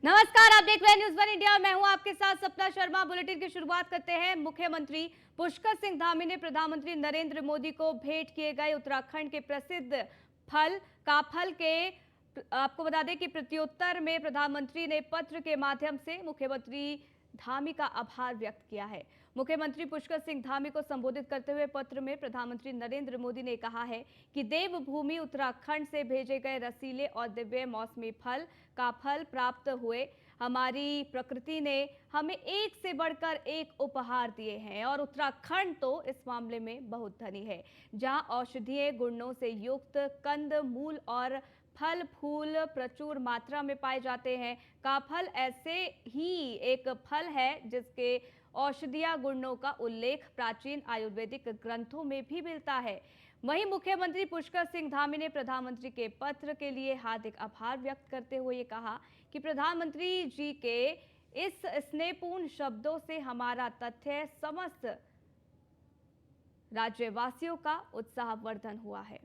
नमस्कार, आप देख रहे हैं न्यूज़ वन इंडिया। मैं हूं आपके साथ सपना शर्मा। बुलेटिन की शुरुआत करते हैं। मुख्यमंत्री पुष्कर सिंह धामी ने प्रधानमंत्री नरेंद्र मोदी को भेंट किए गए उत्तराखंड के प्रसिद्ध फल काफल के आपको बता दें कि प्रत्युत्तर में प्रधानमंत्री ने पत्र के माध्यम से मुख्यमंत्री धामी का आभार व्यक्त किया है। मुख्यमंत्री पुष्कर सिंह धामी को संबोधित करते हुए पत्र में प्रधानमंत्री नरेंद्र मोदी ने कहा है कि देवभूमि उत्तराखंड से भेजे गए रसीले और दिव्य मौसमी फल काफल प्राप्त हुए। हमारी प्रकृति ने हमें एक से बढ़कर एक उपहार दिए हैं और उत्तराखंड तो इस मामले में बहुत धनी है, जहां औषधीय गुणों से युक्त कंद मूल और फल फूल प्रचुर मात्रा में पाए जाते हैं। काफल ऐसे ही एक फल है जिसके औषधीय गुणों का उल्लेख प्राचीन आयुर्वेदिक ग्रंथों में भी मिलता है। वहीं मुख्यमंत्री पुष्कर सिंह धामी ने प्रधानमंत्री के पत्र के लिए हार्दिक आभार व्यक्त करते हुए ये कहा कि प्रधानमंत्री जी के इस स्नेहपूर्ण शब्दों से हमारा तथ्य समस्त राज्यवासियों का उत्साहवर्धन हुआ है।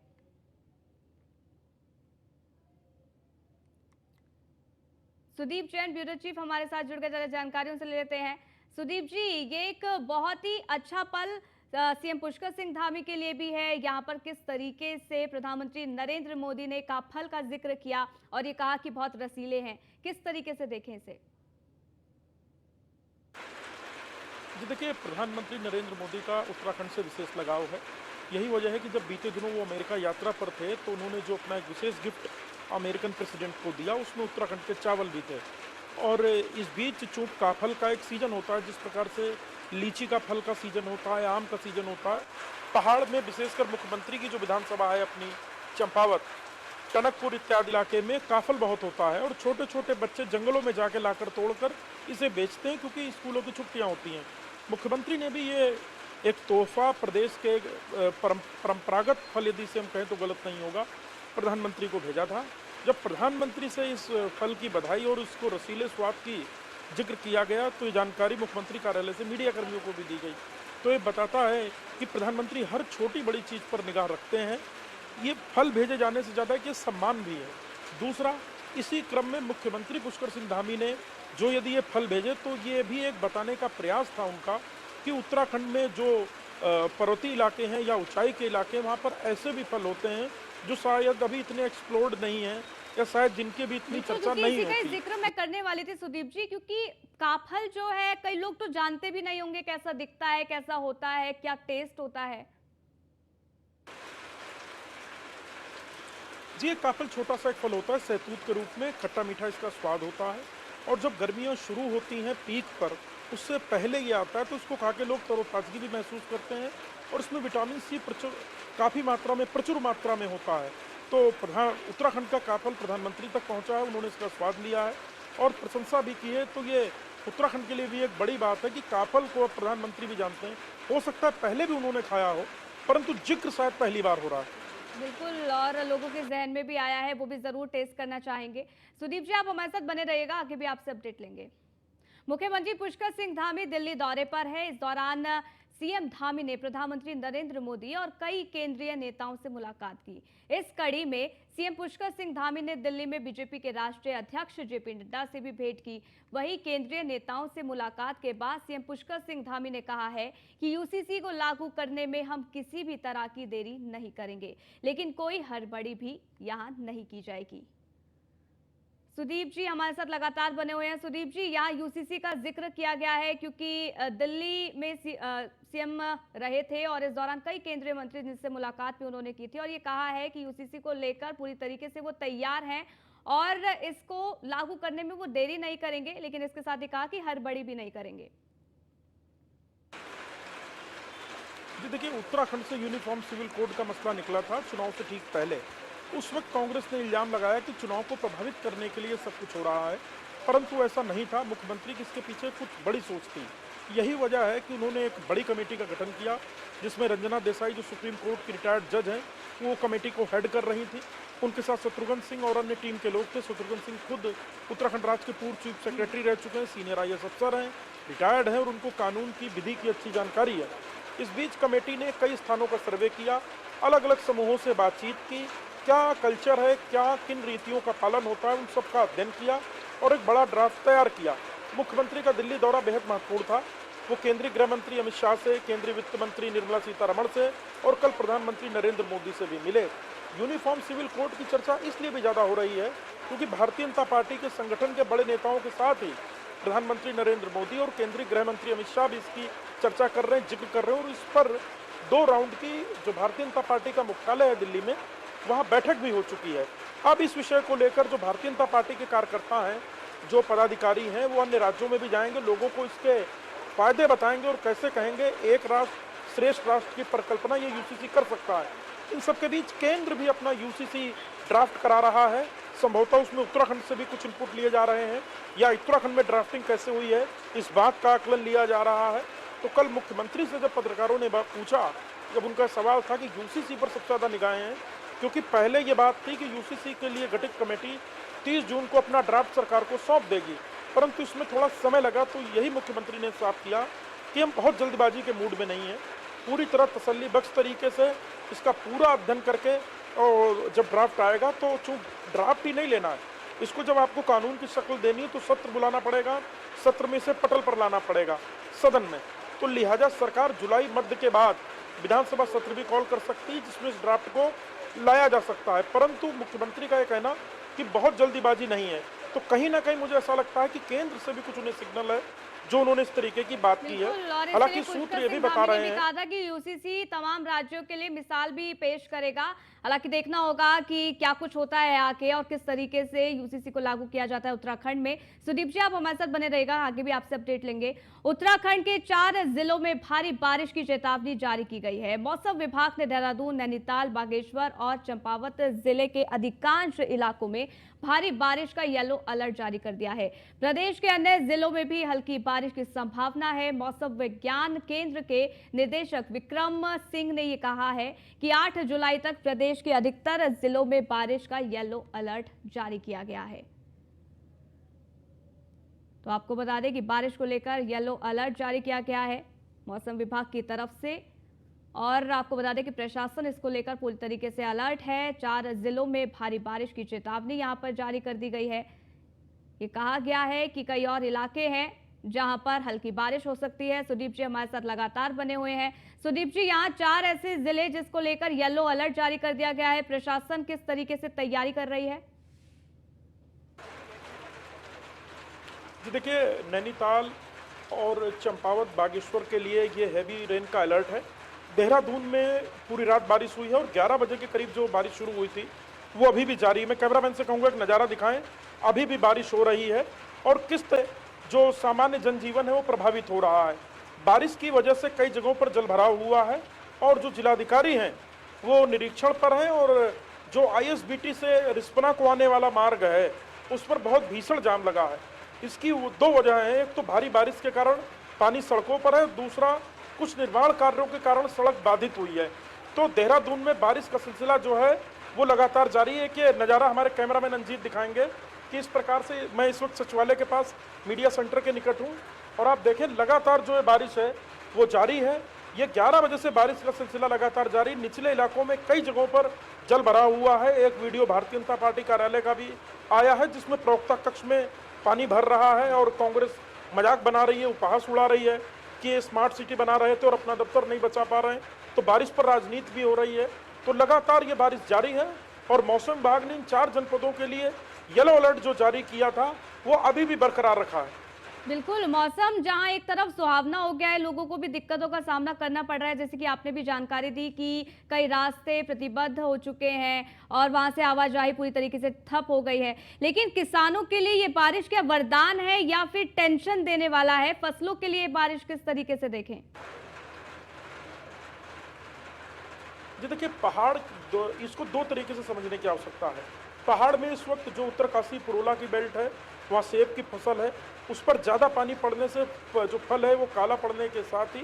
सुदीप जैन ब्यूरो चीफ हमारे साथ जुड़ गए, जरा जानकारियों से ले लेते हैं। सुदीप जी, ये एक बहुत ही अच्छा पल सीएम पुष्कर सिंह धामी के लिए भी है। यहाँ पर किस तरीके से प्रधानमंत्री नरेंद्र मोदी ने काफल का जिक्र किया और ये कहा कि बहुत रसीले हैं, किस तरीके से देखें इसे? जी देखिए, प्रधानमंत्री नरेंद्र मोदी का उत्तराखंड से विशेष लगाव है। यही वजह है कि जब बीते दिनों वो अमेरिका यात्रा पर थे तो उन्होंने जो अपना एक विशेष गिफ्ट अमेरिकन प्रेसिडेंट को दिया उसमें उत्तराखंड के चावल भी थे। और इस बीच चूंकि काफल का एक सीजन होता है, जिस प्रकार से लीची का फल का सीजन होता है, आम का सीजन होता है, पहाड़ में विशेषकर मुख्यमंत्री की जो विधानसभा है अपनी चंपावत टनकपुर इत्यादि इलाके में काफल बहुत होता है और छोटे छोटे बच्चे जंगलों में जाके लाकर तोड़कर इसे बेचते हैं क्योंकि स्कूलों की छुट्टियां होती हैं। मुख्यमंत्री ने भी ये एक तोहफा प्रदेश के परंपरागत फल, यदि से हम कहें तो गलत नहीं होगा, प्रधानमंत्री को भेजा था। जब प्रधानमंत्री से इस फल की बधाई और उसको रसीले स्वाद की जिक्र किया गया तो ये जानकारी मुख्यमंत्री कार्यालय से मीडिया कर्मियों को भी दी गई। तो ये बताता है कि प्रधानमंत्री हर छोटी बड़ी चीज़ पर निगाह रखते हैं। ये फल भेजे जाने से ज़्यादा कि सम्मान भी है। दूसरा, इसी क्रम में मुख्यमंत्री पुष्कर सिंह धामी ने जो यदि ये फल भेजे तो ये भी एक बताने का प्रयास था उनका कि उत्तराखंड में जो पर्वतीय इलाके हैं या ऊंचाई के इलाके, वहाँ पर ऐसे भी फल होते हैं जो शायद अभी इतने एक्सप्लोर्ड नहीं है या शायद जिनके भी इतनी चर्चा नहीं होती। जिक्र मैं करने वाली थी सुदीप जी, क्योंकि काफल जो है कई लोग तो जानते भी नहीं होंगे कैसा दिखता है, कैसा होता है, क्या टेस्ट होता है। जी, एक काफल छोटा सा एक फल होता है, सहतूत के रूप में, खट्टा मीठा इसका स्वाद होता है और जब गर्मियां शुरू होती हैं पीक पर, उससे पहले ये आता है तो उसको खा के लोग तरोताजगी भी महसूस करते हैं और इसमें विटामिन सी काफ़ी मात्रा में, प्रचुर मात्रा में होता है। तो उत्तराखंड का काफल प्रधानमंत्री तक पहुंचा है, उन्होंने इसका स्वाद लिया है और प्रशंसा भी की है। तो ये उत्तराखंड के लिए भी एक बड़ी बात है कि काफल को अब प्रधानमंत्री भी जानते हैं। हो सकता है पहले भी उन्होंने खाया हो, परंतु जिक्र शायद पहली बार हो रहा है। बिल्कुल, और लोगों के जहन में भी आया है, वो भी जरूर टेस्ट करना चाहेंगे। सुदीप जी, आप हमारे साथ बने रहिएगा, आगे भी आपसे अपडेट लेंगे। मुख्यमंत्री पुष्कर सिंह धामी दिल्ली दौरे पर है। इस दौरान सीएम धामी ने प्रधानमंत्री नरेंद्र मोदी और कई केंद्रीय नेताओं से मुलाकात की। इस कड़ी में सीएम पुष्कर सिंह धामी ने दिल्ली में बीजेपी के राष्ट्रीय अध्यक्ष जेपी नड्डा से भी भेंट की। वहीं केंद्रीय नेताओं से मुलाकात के बाद सीएम पुष्कर सिंह धामी ने कहा है कि यूसीसी को लागू करने में हम किसी भी तरह की देरी नहीं करेंगे, लेकिन कोई हड़बड़ी भी यहां नहीं की जाएगी। सुदीप जी हमारे साथ लगातार बने हुए हैं। सुदीप जी, यहाँ यूसीसी का जिक्र किया गया है क्योंकि दिल्ली में सीएम रहे थे और इस दौरान कई केंद्रीय मंत्री जिनसे मुलाकात भी उन्होंने की थी और ये कहा है कि यूसीसी को लेकर पूरी तरीके से वो तैयार हैं और इसको लागू करने में वो देरी नहीं करेंगे, लेकिन इसके साथ ही कहा कि हड़बड़ी भी नहीं करेंगे। जी देखिए, उत्तराखंड से यूनिफॉर्म सिविल कोड का मसला निकला था चुनाव से ठीक पहले। उस वक्त कांग्रेस ने इल्जाम लगाया कि चुनाव को प्रभावित करने के लिए सब कुछ हो रहा है, परंतु ऐसा नहीं था। मुख्यमंत्री की इसके पीछे कुछ बड़ी सोच थी। यही वजह है कि उन्होंने एक बड़ी कमेटी का गठन किया जिसमें रंजना देसाई, जो सुप्रीम कोर्ट की रिटायर्ड जज हैं, वो कमेटी को हेड कर रही थी। उनके साथ शत्रुघ्न सिंह और अन्य टीम के लोग थे। शत्रुघ्न सिंह खुद उत्तराखंड राज्य के पूर्व चीफ सेक्रेटरी रह चुके हैं, सीनियर IAS अफसर हैं, रिटायर्ड हैं और उनको कानून की विधि की अच्छी जानकारी है। इस बीच कमेटी ने कई स्थानों का सर्वे किया, अलग अलग समूहों से बातचीत की, क्या कल्चर है, क्या किन रीतियों का पालन होता है, उन सब का अध्ययन किया और एक बड़ा ड्राफ्ट तैयार किया। मुख्यमंत्री का दिल्ली दौरा बेहद महत्वपूर्ण था। वो केंद्रीय गृह मंत्री अमित शाह से, केंद्रीय वित्त मंत्री निर्मला सीतारमण से और कल प्रधानमंत्री नरेंद्र मोदी से भी मिले। यूनिफॉर्म सिविल कोड की चर्चा इसलिए भी ज्यादा हो रही है क्योंकि भारतीय जनता पार्टी के संगठन के बड़े नेताओं के साथ ही प्रधानमंत्री नरेंद्र मोदी और केंद्रीय गृह मंत्री अमित शाह भी इसकी चर्चा कर रहे हैं, जिक्र कर रहे हैं, और इस पर 2 राउंड की जो भारतीय जनता पार्टी का मुख्यालय है दिल्ली में, वहां बैठक भी हो चुकी है। अब इस विषय को लेकर जो भारतीय जनता पार्टी के कार्यकर्ता हैं, जो पदाधिकारी हैं, वो अन्य राज्यों में भी जाएंगे, लोगों को इसके फायदे बताएंगे और कैसे कहेंगे एक राष्ट्र श्रेष्ठ राष्ट्र की परिकल्पना ये यूसीसी कर सकता है। इन सबके बीच केंद्र भी अपना यूसीसी ड्राफ्ट करा रहा है। संभवतः उसमें उत्तराखंड से भी कुछ इनपुट लिए जा रहे हैं, या उत्तराखंड में ड्राफ्टिंग कैसे हुई है इस बात का आकलन लिया जा रहा है। तो कल मुख्यमंत्री से जब पत्रकारों ने पूछा, जब उनका सवाल था कि यूसीसी पर सबसे ज़्यादा निगाहें हैं, क्योंकि पहले ये बात थी कि यूसीसी के लिए गठित कमेटी 30 जून को अपना ड्राफ्ट सरकार को सौंप देगी, परंतु इसमें थोड़ा समय लगा। तो यही मुख्यमंत्री ने साफ किया कि हम बहुत जल्दबाजी के मूड में नहीं हैं, पूरी तरह तसल्ली बख्श तरीके से इसका पूरा अध्ययन करके, और जब ड्राफ्ट आएगा तो चूँकि ड्राफ्ट ही नहीं लेना है, इसको जब आपको कानून की शक्ल देनी है तो सत्र बुलाना पड़ेगा, सत्र में से पटल पर लाना पड़ेगा सदन में। तो लिहाजा सरकार जुलाई मध्य के बाद विधानसभा सत्र भी कॉल कर सकती है जिसमें इस ड्राफ्ट को लाया जा सकता है। परंतु मुख्यमंत्री का यह कहना कि बहुत जल्दीबाजी नहीं है, तो कहीं ना कहीं मुझे ऐसा लगता है कि केंद्र से भी कुछ उन्हें सिग्नल है जो उन्होंने इस तरीके की बात की है। हालांकि सूत्र ये भी बता रहे हैं, कहा था कि यूसीसी तमाम राज्यों के लिए मिसाल भी पेश करेगा। हालांकि देखना होगा कि क्या कुछ होता है आगे और किस तरीके से यूसीसी को लागू किया जाता है उत्तराखंड में। सुदीप जी, आप हमारे साथ बने रहेगा, आगे भी आपसे अपडेट लेंगे। उत्तराखंड के 4 जिलों में भारी बारिश की चेतावनी जारी की गई है। मौसम विभाग ने देहरादून, नैनीताल, बागेश्वर और चंपावत जिले के अधिकांश इलाकों में भारी बारिश का येलो अलर्ट जारी कर दिया है। प्रदेश के अन्य जिलों में भी हल्की बारिश की संभावना है। मौसम विज्ञान केंद्र के निदेशक विक्रम सिंह ने ये कहा है कि 8 जुलाई तक प्रदेश के अधिकतर जिलों में बारिश का येलो अलर्ट जारी किया गया है। तो आपको बता दें कि बारिश को लेकर येलो अलर्ट जारी किया गया है मौसम विभाग की तरफ से, और आपको बता दें कि प्रशासन इसको लेकर पूरी तरीके से अलर्ट है। 4 जिलों में भारी बारिश की चेतावनी यहां पर जारी कर दी गई है। ये कहा गया है कि कई और इलाके हैं जहां पर हल्की बारिश हो सकती है। सुदीप जी हमारे साथ लगातार बने हुए हैं। सुदीप जी, यहाँ 4 ऐसे जिले जिसको लेकर येलो अलर्ट जारी कर दिया गया है, प्रशासन किस तरीके से तैयारी कर रही है? जी देखिए, नैनीताल और चंपावत, बागेश्वर के लिए ये हैवी रेन का अलर्ट है। देहरादून में पूरी रात बारिश हुई है और 11 बजे के करीब जो बारिश शुरू हुई थी वो अभी भी जारी है। मैं कैमरामैन से कहूँगा एक नज़ारा दिखाएं, अभी भी बारिश हो रही है और किस जो सामान्य जनजीवन है वो प्रभावित हो रहा है। बारिश की वजह से कई जगहों पर जलभराव हुआ है और जो जिलाधिकारी हैं वो निरीक्षण पर हैं, और जो आईएसबीटी से रिस्पना को आने वाला मार्ग है उस पर बहुत भीषण जाम लगा है। इसकी 2 वजह हैं, एक तो भारी बारिश के कारण पानी सड़कों पर है, दूसरा कुछ निर्माण कार्यों के कारण सड़क बाधित हुई है। तो देहरादून में बारिश का सिलसिला जो है वो लगातार जारी है। कि नज़ारा हमारे कैमरामैन अंजीत दिखाएंगे कि इस प्रकार से मैं इस वक्त सचिवालय के पास मीडिया सेंटर के निकट हूँ और आप देखें लगातार जो बारिश है वो जारी है। ये 11 बजे से बारिश का सिलसिला लगातार जारी। निचले इलाकों में कई जगहों पर जल भरा हुआ है। एक वीडियो भारतीय जनता पार्टी कार्यालय का भी आया है जिसमें प्रवक्ता कक्ष में पानी भर रहा है और कांग्रेस मजाक बना रही है, उपहास उड़ा रही है कि ये स्मार्ट सिटी बना रहे थे और अपना दफ्तर नहीं बचा पा रहे हैं। तो बारिश पर राजनीति भी हो रही है। तो लगातार ये बारिश जारी है और मौसम विभाग ने इन 4 जनपदों के लिए येलो अलर्ट जो जारी किया था वो अभी भी बरकरार रखा है। बिल्कुल, मौसम जहां एक तरफ सुहावना हो गया है, लोगों को भी दिक्कतों का सामना करना पड़ रहा है। जैसे कि आपने भी जानकारी दी कि कई रास्ते प्रतिबद्ध हो चुके हैं और वहां से आवाजाही पूरी तरीके से ठप हो गई है। लेकिन किसानों के लिए ये बारिश क्या वरदान है या फिर टेंशन देने वाला है? फसलों के लिए बारिश किस तरीके से देखें? जी देखिए, पहाड़ इसको 2 तरीके से समझने की आवश्यकता है। पहाड़ में इस वक्त जो उत्तरकाशी पुरोला की बेल्ट है वहाँ सेब की फसल है, उस पर ज़्यादा पानी पड़ने से जो फल है वो काला पड़ने के साथ ही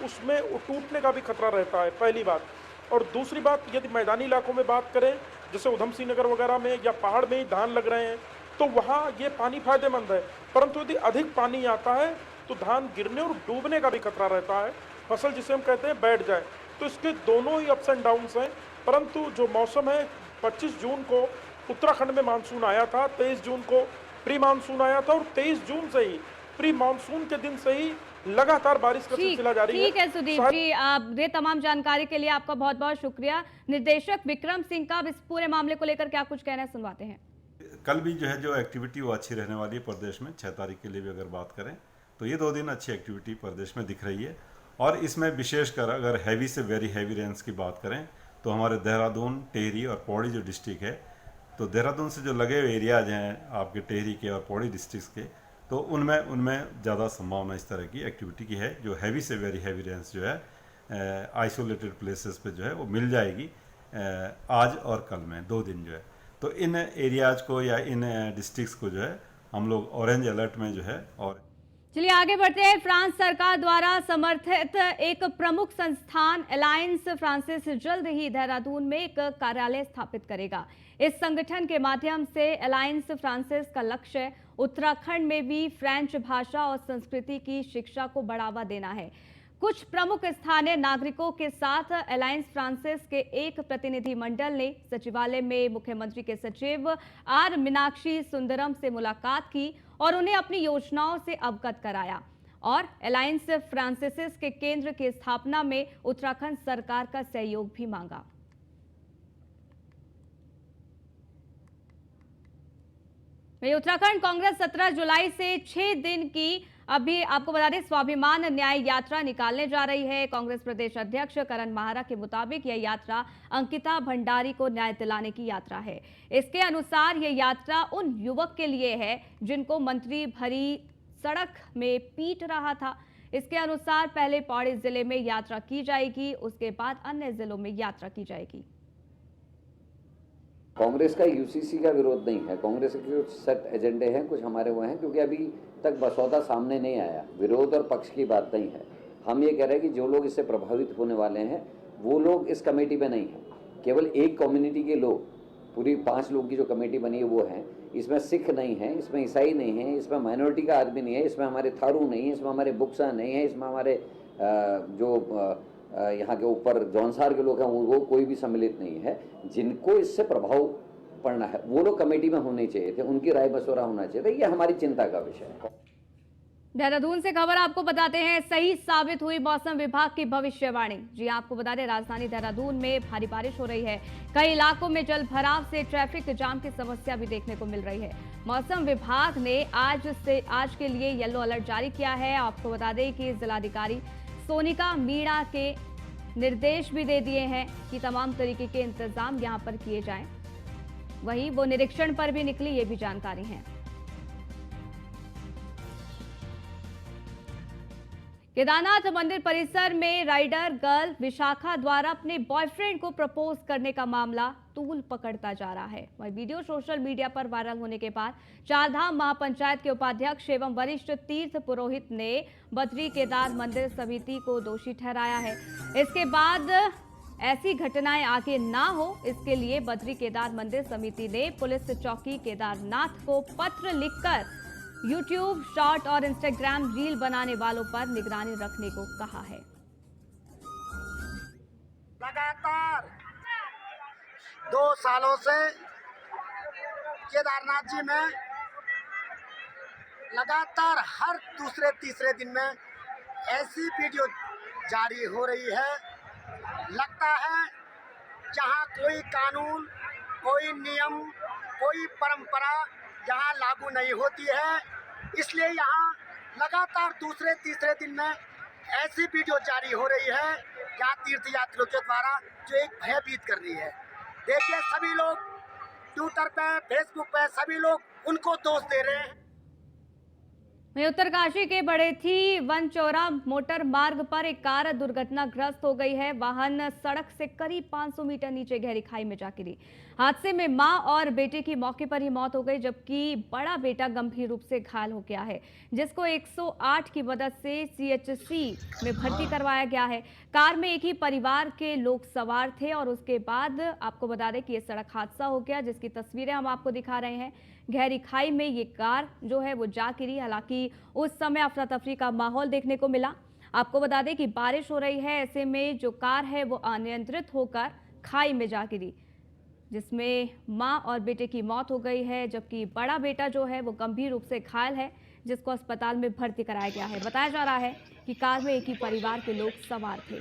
उसमें टूटने का भी खतरा रहता है, पहली बात। और दूसरी बात, यदि मैदानी इलाकों में बात करें जैसे उधम सिंह नगर वगैरह में या पहाड़ में ही धान लग रहे हैं तो वहाँ ये पानी फायदेमंद है, परंतु यदि अधिक पानी आता है तो धान गिरने और डूबने का भी खतरा रहता है, फसल जिसे हम कहते हैं बैठ जाए। तो इसके दोनों ही अप्स एंड डाउन्स हैं। परंतु जो मौसम है, 25 जून को उत्तराखंड में मानसून आया था, 23 जून को प्री मानसून आया था और 23 जून से ही प्री मानसून के दिन से ही लगातार बारिश का सिलसिला जारी है। ठीक है सुदीप जी, आप ये तमाम जानकारी के लिए आपका बहुत बहुत शुक्रिया। निर्देशक विक्रम सिंह का इस पूरे मामले को लेकर क्या कुछ कहना है, सुनवाते हैं। कल भी जो है जो एक्टिविटी वो अच्छी रहने वाली है प्रदेश में। 6 तारीख के लिए भी अगर बात करें तो ये 2 दिन अच्छी एक्टिविटी प्रदेश में दिख रही है। और इसमें विशेषकर अगर हैवी से वेरी हैवी रेंस की बात करें तो हमारे देहरादून, टिहरी और पौड़ी जो डिस्ट्रिक्ट है, तो देहरादून से जो लगे हुए एरियाज हैं आपके टिहरी के और पौड़ी डिस्ट्रिक्ट के, तो उनमें ज़्यादा संभावना इस तरह की एक्टिविटी की है। जो हैवी से वेरी हैवी रेंस जो है आइसोलेटेड प्लेसेस पे जो है वो मिल जाएगी आज और कल में 2 दिन जो है। तो इन एरियाज को या इन डिस्ट्रिक्ट्स को जो है हम लोग ऑरेंज अलर्ट में जो है। और चलिए आगे बढ़ते हैं। फ्रांस सरकार द्वारा समर्थित एक प्रमुख संस्थान अलायंस फ्रांसिस जल्द ही देहरादून में एक कार्यालय स्थापित करेगा। इस संगठन के माध्यम से अलायंस फ्रांसिस का लक्ष्य उत्तराखंड में भी फ्रेंच भाषा और संस्कृति की शिक्षा को बढ़ावा देना है। कुछ प्रमुख स्थानीय नागरिकों के साथ अलायंस फ्रांसिस के एक प्रतिनिधि मंडल ने सचिवालय में मुख्यमंत्री के सचिव आर मीनाक्षी सुंदरम से मुलाकात की और उन्हें अपनी योजनाओं से अवगत कराया और अलायंस फ्रांसिस के केंद्र की स्थापना में उत्तराखंड सरकार का सहयोग भी मांगा। उत्तराखंड कांग्रेस 17 जुलाई से 6 दिन की अभी आपको बता दें स्वाभिमान न्याय यात्रा निकालने जा रही है। कांग्रेस प्रदेश अध्यक्ष करण माहरा के मुताबिक यह यात्रा अंकिता भंडारी को न्याय दिलाने की यात्रा है। इसके अनुसार यह यात्रा उन युवक के लिए है जिनको मंत्री भरी सड़क में पीट रहा था। इसके अनुसार पहले पौड़ी जिले में यात्रा की जाएगी, उसके बाद अन्य जिलों में यात्रा की जाएगी। कांग्रेस का यूसीसी का विरोध नहीं है। कांग्रेस के कुछ सेट एजेंडे हैं, कुछ हमारे वो हैं, क्योंकि अभी तक मसौदा सामने नहीं आया। विरोध और पक्ष की बात नहीं है। हम ये कह रहे हैं कि जो लोग इससे प्रभावित होने वाले हैं वो लोग इस कमेटी में नहीं हैं। केवल एक कम्युनिटी के लोग, पूरी 5 लोग की जो कमेटी बनी है वो हैं। इसमें सिख नहीं है, इसमें ईसाई नहीं है, इसमें माइनॉरिटी का आदमी नहीं है, इसमें हमारे थारू नहीं है, इसमें हमारे बुक्सा नहीं है, इसमें हमारे यहाँ के ऊपर जौनसार के लोग हैं वो कोई भी सम्मिलित नहीं है। जिनको इससे प्रभाव पड़ना है वो लोग कमेटी में होने चाहिए थे, उनकी राय मशवरा होना चाहिए था। ये हमारी चिंता का विषय है। देहरादून से खबर आपको बताते हैं, सही साबित हुई मौसम विभाग की भविष्यवाणी। जी आपको बता दें, राजधानी देहरादून में भारी बारिश हो रही है। कई इलाकों में जल भराव से ट्रैफिक जाम की समस्या भी देखने को मिल रही है। मौसम विभाग ने आज के लिए येलो अलर्ट जारी किया है। आपको बता दें कि जिलाधिकारी सोनिका मीणा के निर्देश भी दे दिए हैं कि तमाम तरीके के इंतजाम यहां पर किए जाएं। वहीं वो निरीक्षण पर भी निकली, ये भी जानकारी है। केदारनाथ मंदिर परिसर में राइडर गर्ल विशाखा द्वारा अपने बॉयफ्रेंड को प्रपोज करने का मामला तूल पकड़ता जा रहा है। वह वीडियो सोशल मीडिया पर वायरल होने के बाद चारधाम महापंचायत के उपाध्यक्ष एवं वरिष्ठ तीर्थ पुरोहित ने बद्री केदार मंदिर समिति को दोषी ठहराया है। इसके बाद ऐसी घटनाएं आगे ना हो, इसके लिए बद्री केदार मंदिर समिति ने पुलिस चौकी केदारनाथ को पत्र लिखकर यूट्यूब शॉर्ट और इंस्टाग्राम रील बनाने वालों पर निगरानी रखने को कहा है। लगातार 2 सालों से केदारनाथ जी में लगातार हर दूसरे तीसरे दिन में ऐसी वीडियो जारी हो रही है। लगता है जहां कोई कानून, कोई नियम, कोई परंपरा यहाँ लागू नहीं होती है, इसलिए यहाँ लगातार दूसरे तीसरे दिन में ऐसी वीडियो जारी हो रही है यहाँ तीर्थ यात्रियों के द्वारा जो एक भयभीत कर रही है। देखिए सभी लोग ट्विटर पे, फेसबुक पे सभी लोग उनको दोष दे रहे हैं। उत्तरकाशी के बड़ेथी वनचौरा मोटर मार्ग पर एक कार दुर्घटनाग्रस्त हो गई है। वाहन सड़क से करीब 500 मीटर नीचे गहरी खाई में जा गिरी। हादसे में मां और बेटे की मौके पर ही मौत हो गई, जबकि बड़ा बेटा गंभीर रूप से घायल हो गया है, जिसको 108 की मदद से सीएचसी में भर्ती करवाया गया है। कार में एक ही परिवार के लोग सवार थे और उसके बाद आपको बता दें कि यह सड़क हादसा हो गया, जिसकी तस्वीरें हम आपको दिखा रहे हैं। गहरी खाई में ये कार जो है वो जा गिरी। हालांकि उस समय अफरा तफरी का माहौल देखने को मिला। आपको बता दें कि बारिश हो रही है, ऐसे में जो कार है वो अनियंत्रित होकर खाई में जा गिरी। जिसमें मां और बेटे की मौत हो गई है, जबकि बड़ा बेटा जो है वो गंभीर रूप से घायल है, जिसको अस्पताल में भर्ती कराया गया है। बताया जा रहा है कि कार में एक ही परिवार के लोग सवार थे।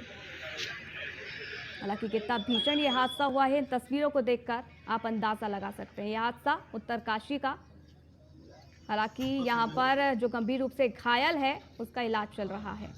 हालांकि कितना भीषण ये हादसा हुआ है, इन तस्वीरों को देखकर आप अंदाजा लगा सकते हैं। यह हादसा उत्तरकाशी का, हालांकि यहाँ पर जो गंभीर रूप से घायल है उसका इलाज चल रहा है।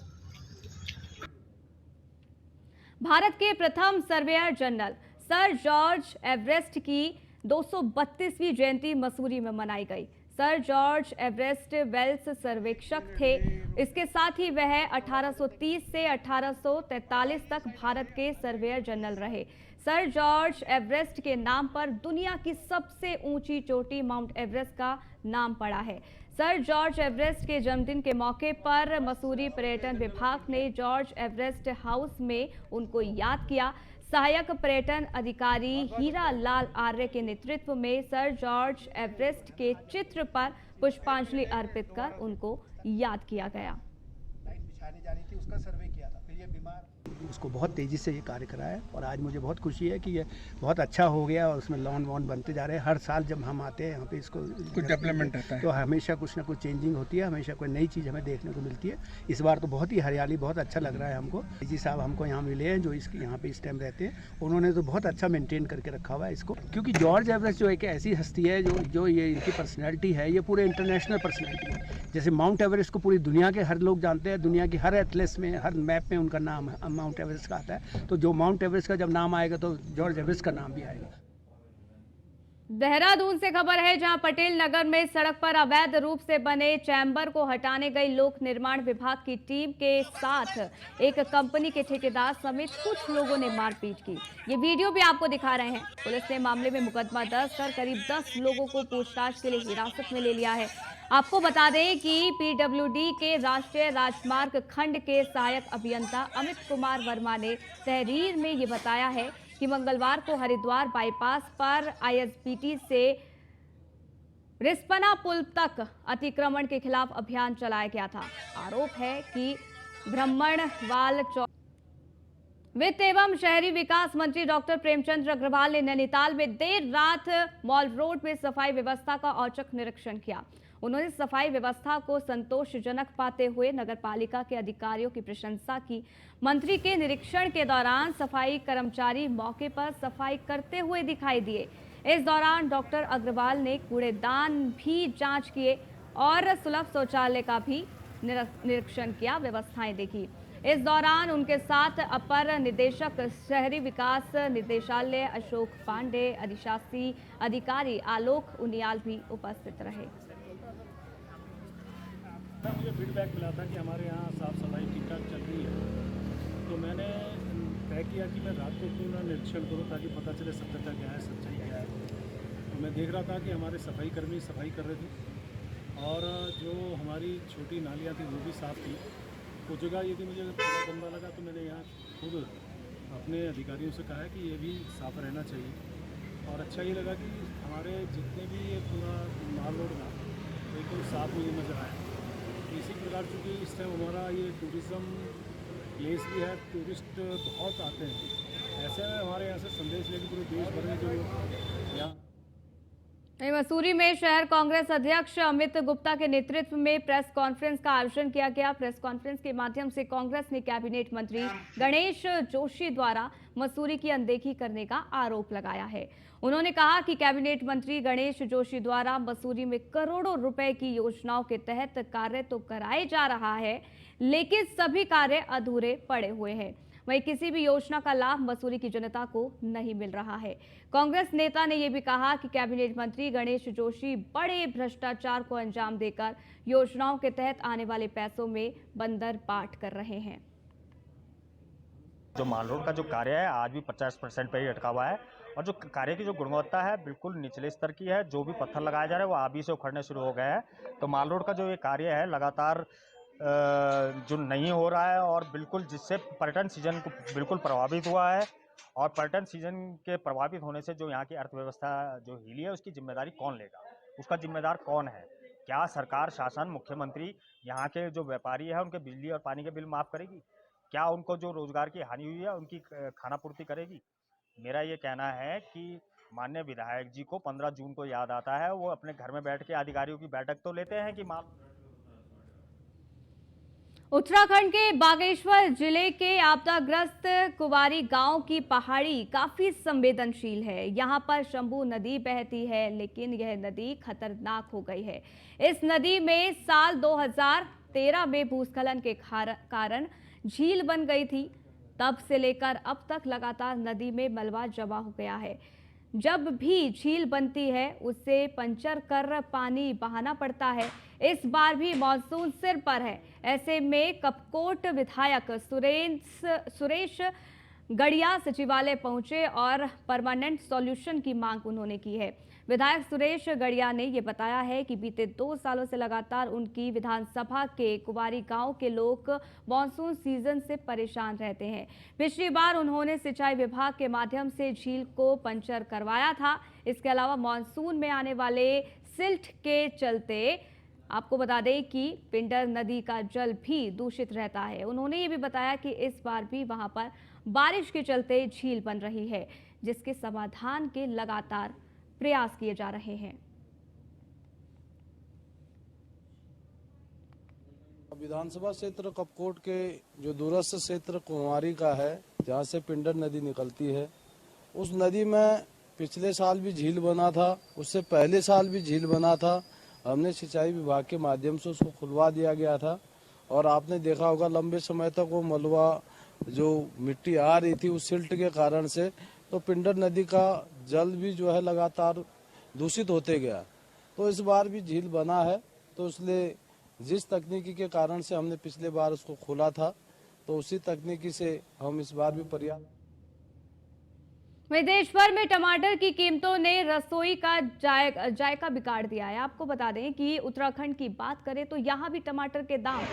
भारत के प्रथम surveyor general sir George Everest की 232वीं जयंती मसूरी में मनाई गई। सर जॉर्ज एवरेस्ट वेल्स सर्वेक्षक थे। इसके साथ ही वह 1830 से 1843 तक भारत के सर्वेयर जनरल रहे। सर जॉर्ज एवरेस्ट के नाम पर दुनिया की सबसे ऊंची चोटी माउंट एवरेस्ट का नाम पड़ा है। सर जॉर्ज एवरेस्ट के जन्मदिन के मौके पर मसूरी पर्यटन विभाग ने जॉर्ज एवरेस्ट हाउस में उनको याद किया। सहायक पर्यटन अधिकारी हीरा लाल आर्य के नेतृत्व में सर जॉर्ज एवरेस्ट के चित्र पर पुष्पांजलि अर्पित कर उनको याद किया गया। लाइन बिछाने जानी थी, उसका सर्वे किया था, फिर ये बीमार उसको बहुत तेज़ी से ये कार्य कराया और आज मुझे बहुत खुशी है कि ये बहुत अच्छा हो गया और उसमें लॉन वॉन बनते जा रहे हैं। हर साल जब हम आते हैं यहाँ पे इसको कुछ डेवलपमेंट रहता है तो हमेशा कुछ ना कुछ चेंजिंग होती है, हमेशा कोई नई चीज़ हमें देखने को मिलती है। इस बार तो बहुत ही हरियाली, बहुत अच्छा लग रहा है हमको। जी साहब हमको यहाँ मिले हैं जो यहाँ पे इस टाइम रहते हैं, उन्होंने तो बहुत अच्छा मेनटेन करके रखा हुआ है इसको, क्योंकि जॉर्ज एवरेस्ट जो एक ऐसी हस्ती है जो ये इनकी पर्सनैलिटी है, ये पूरे इंटरनेशनल पर्सनैलिटी है। जैसे माउंट एवरेस्ट को पूरी दुनिया के हर लोग जानते हैं, दुनिया की हर एथलेट्स में, हर मैप में उनका नाम माउंट एवरेस्ट का आता है। तो जो माउंट एवरेस्ट का जब नाम आएगा तो जॉर्ज एवरेस्ट का नाम भी आएगा। देहरादून से खबर है, जहां पटेल नगर में सड़क पर अवैध रूप से बने चैम्बर को हटाने गई लोक निर्माण विभाग की टीम के साथ एक कंपनी के ठेकेदार समेत कुछ लोगों ने मारपीट की। ये वीडियो भी आपको दिखा रहे हैं। पुलिस ने मामले में मुकदमा दर्ज कर करीब 10 लोगों को पूछताछ के लिए हिरासत में ले लिया है। आपको बता दें कि पीडब्ल्यूडी के राष्ट्रीय राजमार्ग खंड के सहायक अभियंता अमित कुमार वर्मा ने तहरीर में ये बताया है कि मंगलवार को हरिद्वार बाईपास पर आईएसबीटी से रिस्पना पुल तक अतिक्रमण के खिलाफ अभियान चलाया गया था। आरोप है कि ब्राह्मणवाल वित्त एवं शहरी विकास मंत्री डॉक्टर प्रेमचंद अग्रवाल ने नैनीताल में देर रात मॉल रोड में सफाई व्यवस्था का औचक निरीक्षण किया। उन्होंने सफाई व्यवस्था को संतोषजनक पाते हुए नगरपालिका के अधिकारियों की प्रशंसा की। मंत्री के निरीक्षण के दौरान सफाई कर्मचारी मौके पर सफाई करते हुए दिखाई दिए। इस दौरान डॉक्टर अग्रवाल ने कूड़ेदान भी जांच किए और सुलभ शौचालय का भी निरीक्षण किया, व्यवस्थाएं देखी। इस दौरान उनके साथ अपर निदेशक शहरी विकास निदेशालय अशोक पांडे, अधिशासी अधिकारी आलोक उनियाल भी उपस्थित रहे। मुझे फीडबैक मिला था कि हमारे यहाँ साफ़ सफाई ठीक ठाक चल रही है, तो मैंने तय किया कि मैं रात को क्यों ना निरीक्षण करूँ ताकि पता चले सत्यता क्या है, सच्चाई क्या है। तो मैं देख रहा था कि हमारे सफाई कर्मी सफाई कर रहे थे और जो हमारी छोटी नालियाँ थी वो भी साफ़ थी। वो जगह यदि मुझे थोड़ा गंदा लगा तो मैंने यहाँ खुद अपने अधिकारियों से कहा है कि ये भी साफ़ रहना चाहिए। और अच्छा ये लगा कि हमारे जितने भी ये पूरा माल रोड था बिल्कुल साफ़ मुझे नज़र आया। इसी प्रकार चूँकि इस टाइम हमारा ये टूरिज़्म प्लेस भी है, टूरिस्ट बहुत आते हैं, ऐसे में हमारे यहाँ से संदेश लेके पूरे देश भर में जो यहाँ मसूरी में शहर कांग्रेस अध्यक्ष अमित गुप्ता के नेतृत्व में प्रेस कॉन्फ्रेंस का आयोजन किया गया। प्रेस कॉन्फ्रेंस के माध्यम से कांग्रेस ने कैबिनेट मंत्री गणेश जोशी द्वारा मसूरी की अनदेखी करने का आरोप लगाया है। उन्होंने कहा कि कैबिनेट मंत्री गणेश जोशी द्वारा मसूरी में करोड़ों रुपए की योजनाओं के तहत कार्य तो कराए जा रहा है, लेकिन सभी कार्य अधूरे पड़े हुए हैं। वहीं किसी भी योजना का लाभ मसूरी की जनता को नहीं मिल रहा है। कांग्रेस नेता ने यह भी कहा कि कैबिनेट मंत्री गणेश जोशी बड़े भ्रष्टाचार को अंजाम देकर योजनाओं के तहत आने वाले पैसों में बंदर बाट कर रहे हैं। जो माल रोड का जो कार्य है आज भी 50% पे ही अटका हुआ है और जो कार्य की जो गुणवत्ता है बिल्कुल निचले स्तर की है। जो भी पत्थर लगाए जा रहे हैं वो अभी से उखड़ने शुरू हो गए हैं। तो माल रोड का जो ये कार्य है लगातार जो नहीं हो रहा है और बिल्कुल जिससे पर्यटन सीजन को बिल्कुल प्रभावित हुआ है। और पर्यटन सीजन के प्रभावित होने से जो यहाँ की अर्थव्यवस्था जो हिली है उसकी जिम्मेदारी कौन लेगा, उसका जिम्मेदार कौन है? क्या सरकार, शासन, मुख्यमंत्री यहाँ के जो व्यापारी है उनके बिजली और पानी के बिल माफ़ करेगी? क्या उनको जो रोजगार की हानि हुई है उनकी खाना पूर्ति करेगी? मेरा ये कहना है कि माननीय विधायक जी को 15 जून को याद आता है, वो अपने घर में बैठ के अधिकारियों की बैठक तो लेते हैं कि उत्तराखंड के बागेश्वर जिले के आपदाग्रस्त कुवारी गांव की पहाड़ी काफी संवेदनशील है। यहां पर शंभू नदी बहती है, लेकिन यह नदी खतरनाक हो गई है। इस नदी में साल 2013 में भूस्खलन के कारण झील बन गई थी। तब से लेकर अब तक लगातार नदी में मलबा जमा हो गया है। जब भी झील बनती है उसे पंचर कर पानी बहाना पड़ता है। इस बार भी मॉनसून सिर पर है। ऐसे में कपकोट विधायक सुरेश गड़िया सचिवालय पहुंचे और परमानेंट सॉल्यूशन की मांग उन्होंने की है। विधायक सुरेश गड़िया ने ये बताया है कि बीते 2 सालों से लगातार उनकी विधानसभा के कुवारी गांव के लोग मॉनसून सीजन से परेशान रहते हैं। पिछली बार उन्होंने सिंचाई विभाग के माध्यम से झील को पंचर करवाया था। इसके अलावा मॉनसून में आने वाले सिल्ट के चलते आपको बता दें कि पिंडर नदी का जल भी दूषित रहता है। उन्होंने ये भी बताया कि इस बार भी वहां पर बारिश के चलते झील बन रही है, जिसके समाधान के लगातार प्रयास किए जा रहे हैं। विधानसभा क्षेत्र कपकोट के जो दूरस्थ क्षेत्र कुंवारी का है, जहाँ से पिंडर नदी निकलती है, उस नदी में पिछले साल भी झील बना था, उससे पहले साल भी झील बना था। हमने सिंचाई विभाग के माध्यम से उसको खुलवा दिया गया था और आपने देखा होगा लंबे समय तक वो मलबा जो मिट्टी आ रही थी उस सिल्ट के कारण से, तो पिंडर नदी का जल भी जो है लगातार दूषित होते गया। तो इस बार भी झील बना है, तो इसलिए जिस तकनीकी के कारण से हमने पिछले बार उसको खोला था, तो उसी तकनीकी से हम इस बार भी पर्याप्त। वहीं देश भर में टमाटर की कीमतों ने रसोई का जायका बिगाड़ दिया है। आपको बता दें कि उत्तराखंड की बात करें तो यहाँ भी टमाटर के दाम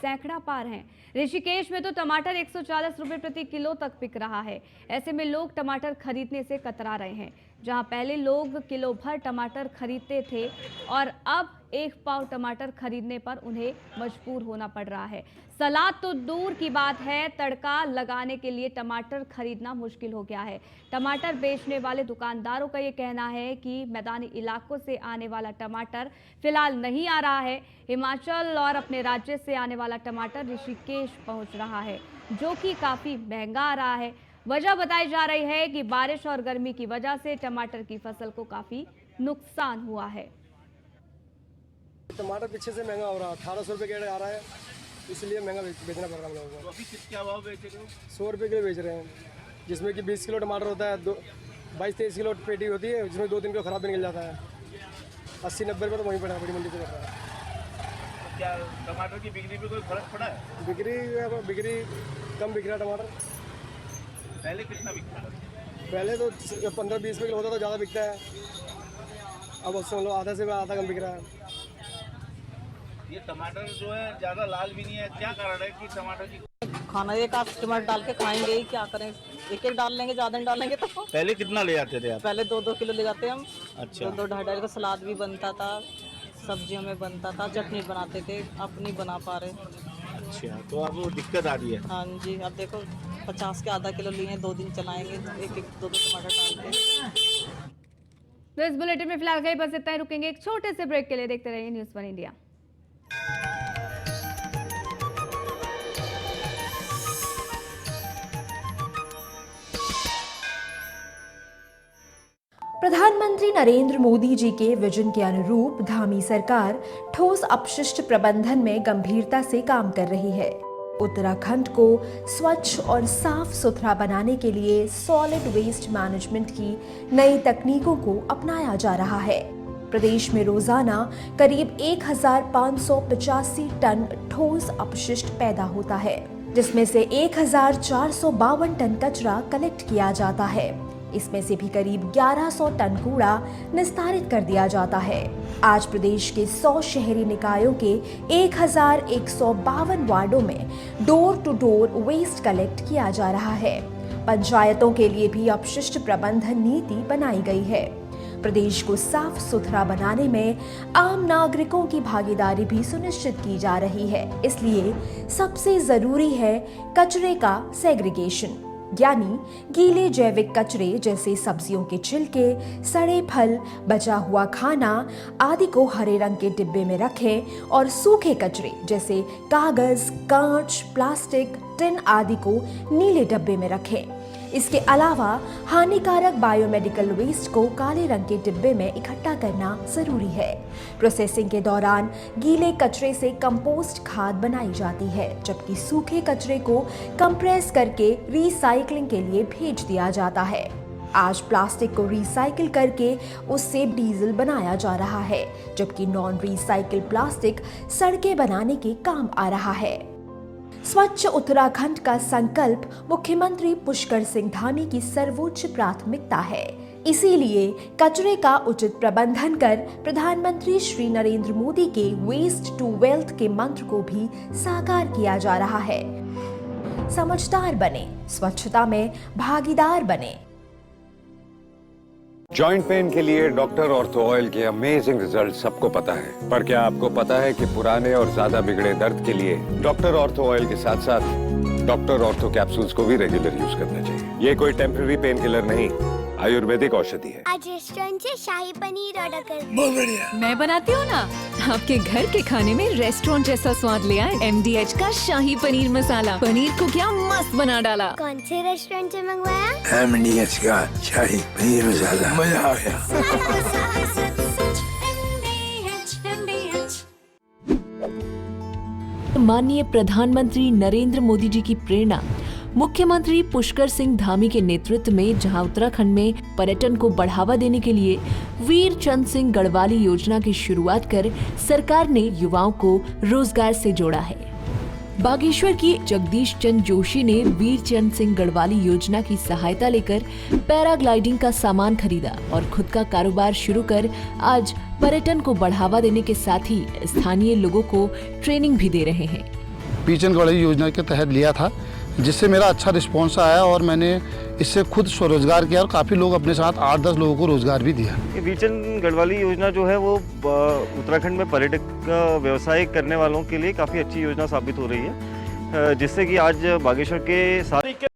सैकड़ा पार हैं। ऋषिकेश में तो टमाटर 140 रुपए प्रति किलो तक बिक रहा है। ऐसे में लोग टमाटर खरीदने से कतरा रहे हैं। जहां पहले लोग किलो भर टमाटर खरीदते थे और अब 1 पाव टमाटर खरीदने पर उन्हें मजबूर होना पड़ रहा है। सलाद तो दूर की बात है, तड़का लगाने के लिए टमाटर खरीदना मुश्किल हो गया है। टमाटर बेचने वाले दुकानदारों का ये कहना है कि मैदानी इलाकों से आने वाला टमाटर फिलहाल नहीं आ रहा है। हिमाचल और अपने राज्य से आने वाला टमाटर ऋषिकेश पहुंच रहा है, जो कि काफी महंगा आ रहा है। वजह बताई जा रही है कि बारिश और गर्मी की वजह से टमाटर की फसल को काफी नुकसान हुआ है। टमाटर पीछे से महंगा हो रहा है, 1800 रुपये के आ रहा है, इसलिए महंगा बेचना पड़ रहा है हम लोगों को। अभी क्या भाव बेच रहे हो? 100 रुपये किलो बेच रहे हैं, जिसमें कि 20 किलो टमाटर होता है, 22-23 किलो पेटी होती है, जिसमें 2-3 किलो खराब भी निकल जाता है। 80-90 रुपये तो वहीं पड़ा है, बड़ी मंडी से पड़ रहा है। क्या टमाटर की बिक्री पे कोई फर्क पड़ा है? बिक्री कम बिक रहा है टमाटर। पहले कितना बिकता था? पहले तो 15-20 रुपये किलो होता तो ज़्यादा बिकता है, अब समझ लो आधा से आधा कम बिक रहा है। ये टमाटर जो है ज़्यादा लाल भी नहीं है, क्या कारण है कि टमाटर की खाना एक आप टमाटर डाल के खाएंगे ही, क्या करें, एक डाल लेंगे, ज़्यादा नहीं डालेंगे तो। पहले कितना ले जाते थे आप? पहले 2-2 किलो ले जाते हम। अच्छा। 2-2 का सलाद भी बनता था, सब्जियों में बनता था, चटनी बनाते थे, अब नहीं बना पा रहे। अच्छा, तो अब वो दिक्कत आ रही है। हाँ जी, अब देखो 50 के आधा किलो लिए, 2 दिन चलाएंगे, 1-2 टमाटर डाल के। तो इस बुलेटिन में फिलहाल कहीं बस इतना ही, रुकेंगे एक छोटे से ब्रेक के लिए। देखते रहिए न्यूज़ 1 इंडिया। प्रधानमंत्री नरेंद्र मोदी जी के विजन के अनुरूप धामी सरकार ठोस अपशिष्ट प्रबंधन में गंभीरता से काम कर रही है। उत्तराखंड को स्वच्छ और साफ सुथरा बनाने के लिए सॉलिड वेस्ट मैनेजमेंट की नई तकनीकों को अपनाया जा रहा है। प्रदेश में रोजाना करीब 1585 टन ठोस अपशिष्ट पैदा होता है, जिसमें से 1452 टन कचरा कलेक्ट किया जाता है। इसमें से भी करीब 1100 टन कूड़ा निस्तारित कर दिया जाता है। आज प्रदेश के 100 शहरी निकायों के 1152 वार्डों में door to door waste collect किया जा रहा है। पंचायतों के लिए भी अपशिष्ट प्रबंधन नीति बनाई गई है। प्रदेश को साफ सुथरा बनाने में आम नागरिकों की भागीदारी भी सुनिश्चित की जा रही है। इसलिए सबसे जरूरी है कचरे का सेग्रीगेशन। यानी गीले जैविक कचरे जैसे सब्जियों के छिलके, सड़े फल, बचा हुआ खाना आदि को हरे रंग के डिब्बे में रखें और सूखे कचरे जैसे कागज, कांच, प्लास्टिक, टिन आदि को नीले डब्बे में रखें। इसके अलावा हानिकारक बायोमेडिकल वेस्ट को काले रंग के डिब्बे में इकट्ठा करना जरूरी है। प्रोसेसिंग के दौरान गीले कचरे से कंपोस्ट खाद बनाई जाती है, जबकि सूखे कचरे को कंप्रेस करके रीसाइक्लिंग के लिए भेज दिया जाता है। आज प्लास्टिक को रिसाइकिल करके उससे डीजल बनाया जा रहा है, जबकि नॉन रिसाइकिल प्लास्टिक सड़कें बनाने के काम आ रहा है। स्वच्छ उत्तराखंड का संकल्प मुख्यमंत्री पुष्कर सिंह धामी की सर्वोच्च प्राथमिकता है। इसीलिए कचरे का उचित प्रबंधन कर प्रधानमंत्री श्री नरेंद्र मोदी के वेस्ट टू वेल्थ के मंत्र को भी साकार किया जा रहा है। समझदार बने, स्वच्छता में भागीदार बने। जॉइंट पेन के लिए डॉक्टर ऑर्थो ऑयल के अमेजिंग रिजल्ट सबको पता है, पर क्या आपको पता है कि पुराने और ज्यादा बिगड़े दर्द के लिए डॉक्टर ऑर्थो ऑयल के साथ साथ डॉक्टर ऑर्थो कैप्सूल्स को भी रेगुलर यूज करना चाहिए। ये कोई टेम्पररी पेन किलर नहीं, आयुर्वेदिक औषधि है। आज रेस्टोरेंट से शाही पनीर ऑर्डर कर। बहुत बढ़िया। मैं बनाती हूँ ना, आपके घर के खाने में रेस्टोरेंट जैसा स्वाद ले आए। MDH का शाही पनीर मसाला, पनीर को क्या मस्त बना डाला। कौन से रेस्टोरेंट से मंगवाया? MDH का शाही पनीर मसाला, मजा आ गया। माननीय प्रधानमंत्री नरेंद्र मोदी जी की प्रेरणा मुख्यमंत्री पुष्कर सिंह धामी के नेतृत्व में जहां उत्तराखंड में पर्यटन को बढ़ावा देने के लिए वीर चंद सिंह गढ़वाली योजना की शुरुआत कर सरकार ने युवाओं को रोजगार से जोड़ा है। बागेश्वर की जगदीश चंद जोशी ने वीर चंद सिंह गढ़वाली योजना की सहायता लेकर पैराग्लाइडिंग का सामान खरीदा और खुद का कारोबार शुरू कर आज पर्यटन को बढ़ावा देने के साथ ही स्थानीय लोगों को ट्रेनिंग भी दे रहे हैं। वीर चंद गढ़वाली योजना के तहत लिया था, जिससे मेरा अच्छा रिस्पॉन्स आया और मैंने इससे खुद स्वरोजगार किया और काफ़ी लोग अपने साथ 8-10 लोगों को रोजगार भी दिया। वीर चंद गढ़वाली योजना जो है वो उत्तराखंड में पर्यटक व्यवसाय करने वालों के लिए काफ़ी अच्छी योजना साबित हो रही है, जिससे कि आज बागेश्वर के सारे